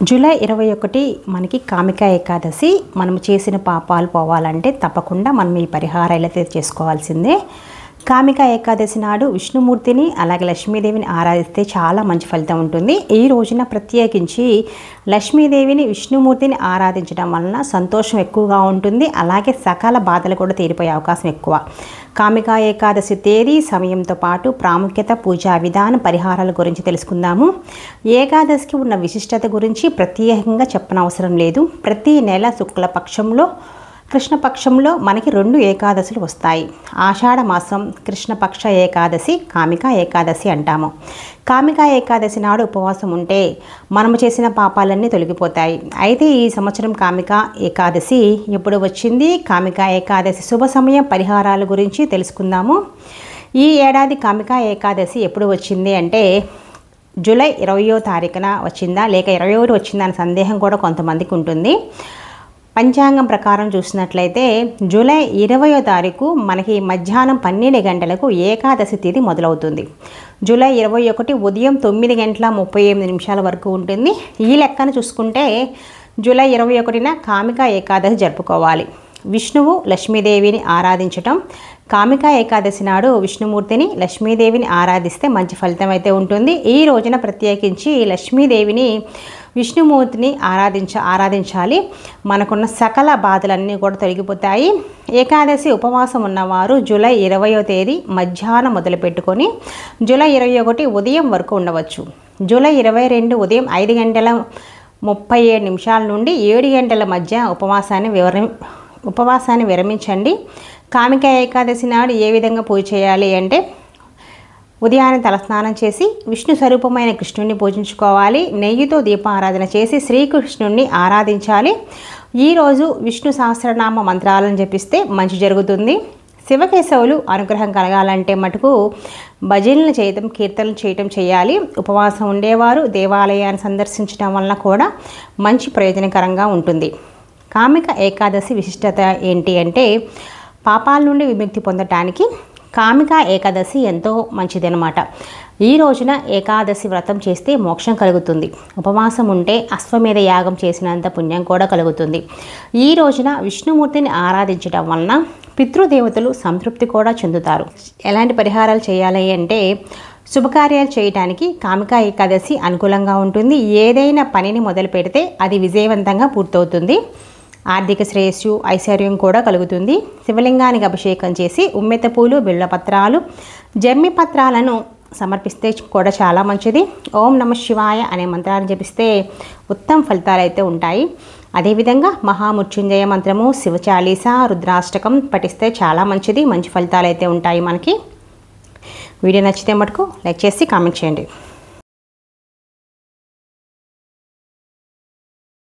July 21 మనకి కామికా ఏకాదశి. మనం చేసిన పాపాలు పోవాలంటే తప్పకుండా మనం ఈ పరిహారాలు అయితే చేసుకోవాల్సిందే. కామికా ఏకాదశి నాడు విష్ణుమూర్తిని అలాగే లక్ష్మీదేవిని ఆరాధిస్తే చాలా మంచి ఫలితం ఉంటుంది. ఈ రోజున ప్రత్యేకించి లక్ష్మీదేవిని విష్ణుమూర్తిని ఆరాధించడం వలన సంతోషం ఎక్కువగా ఉంటుంది. అలాగే సకల బాధలు కూడా తీరిపోయే అవకాశం ఎక్కువ. కామికా ఏకాదశి తేదీ, సమయంతో పాటు ప్రాముఖ్యత, పూజా విధానం, పరిహారాల గురించి తెలుసుకుందాము. ఏకాదశికి ఉన్న విశిష్టత గురించి ప్రత్యేకంగా చెప్పనవసరం లేదు. ప్రతి నెల శుక్లపక్షంలో కృష్ణపక్షంలో మనకి 2 ఏకాదశులు వస్తాయి. ఆషాఢ మాసం కృష్ణపక్ష ఏకాదశి కామికా ఏకాదశి అంటాము. కామికా ఏకాదశి నాడు ఉపవాసం ఉంటే మనము చేసిన పాపాలన్నీ తొలగిపోతాయి. అయితే ఈ సంవత్సరం కామికా ఏకాదశి ఎప్పుడు వచ్చింది, కామికా ఏకాదశి శుభ సమయం, పరిహారాల గురించి తెలుసుకుందాము. ఈ ఏడాది కామికా ఏకాదశి ఎప్పుడు వచ్చింది అంటే జూలై 20వ తారీఖున వచ్చిందా లేక 21 వచ్చిందా అనే సందేహం కూడా కొంతమందికి ఉంటుంది. పంచాంగం ప్రకారం చూసినట్లయితే జూలై 20వ తారీఖు మనకి మధ్యాహ్నం 12 గంటలకు ఏకాదశి తిథి మొదలవుతుంది. జూలై 21 ఉదయం 9 గంటల 38 నిమిషాల వరకు ఉంటుంది. ఈ లెక్కన చూసుకుంటే జూలై 21న కామికా ఏకాదశి జరుపుకోవాలి. విష్ణువు లక్ష్మీదేవిని ఆరాధించటం. కామికా ఏకాదశి నాడు విష్ణుమూర్తిని లక్ష్మీదేవిని ఆరాధిస్తే మంచి ఫలితం అయితే ఉంటుంది. ఈ రోజున ప్రత్యేకించి లక్ష్మీదేవిని విష్ణుమూర్తిని ఆరాధించాలి. మనకున్న సకల బాధలన్నీ కూడా తొలగిపోతాయి. ఏకాదశి ఉపవాసం ఉన్నవారు జూలై 20వ తేదీ మధ్యాహ్నం మొదలుపెట్టుకొని జూలై 21 ఉదయం వరకు ఉండవచ్చు. జూలై 22 ఉదయం 5 గంటల 37 నిమిషాల నుండి 7 గంటల మధ్య ఉపవాసాన్ని విరమించండి. కామికా ఏకాదశి నాడు ఏ విధంగా పూజ చేయాలి అంటే ఉదయాన్నే తలస్నానం చేసి విష్ణు స్వరూపమైన కృష్ణుడిని పూజించుకోవాలి. నెయ్యితో దీపారాధన చేసి శ్రీకృష్ణుడిని ఆరాధించాలి. ఈరోజు విష్ణు సహస్రనామ మంత్రాలను జపిస్తే మంచి జరుగుతుంది. శివకేశవులు అనుగ్రహం కలగాలంటే మటుకు భజనలు చేయటం, కీర్తనలు చేయటం చేయాలి. ఉపవాసం ఉండేవారు దేవాలయాన్ని సందర్శించడం వలన కూడా మంచి ప్రయోజనకరంగా ఉంటుంది. కామిక ఏకాదశి విశిష్టత ఏంటి అంటే పాపాల నుండి విముక్తి పొందటానికి కామికా ఏకాదశి ఎంతో మంచిదన్నమాట. ఈ రోజున ఏకాదశి వ్రతం చేస్తే మోక్షం కలుగుతుంది. ఉపవాసం ఉంటే అశ్వమేధ యాగం చేసినంత పుణ్యం కూడా కలుగుతుంది. ఈ రోజున విష్ణుమూర్తిని ఆరాధించడం వలన పితృదేవతలు సంతృప్తి కూడా చెందుతారు. ఎలాంటి పరిహారాలు చేయాలి అంటే శుభకార్యాలు చేయడానికి కామికా ఏకాదశి అనుకూలంగా ఉంటుంది. ఏదైనా పనిని మొదలు పెడితే అది విజయవంతంగా పూర్తవుతుంది. ఆర్థిక శ్రేయస్సు, ఐశ్వర్యం కూడా కలుగుతుంది. శివలింగానికి అభిషేకం చేసి ఉమ్మెత్త పూలు, బిళ్ళపత్రాలు, జమ్మి పత్రాలను సమర్పిస్తే కూడా చాలా మంచిది. ఓం నమః శివాయ అనే మంత్రాన్ని జపిస్తే ఉత్తమ ఫలితాలు అయితే ఉంటాయి. అదేవిధంగా మహామృత్యుంజయ మంత్రము, శివచాలీస, రుద్రాష్టకం పఠిస్తే చాలా మంచిది. మంచి ఫలితాలు అయితే ఉంటాయి మనకి. వీడియో నచ్చితే మటుకు లైక్ చేసి కామెంట్ చేయండి.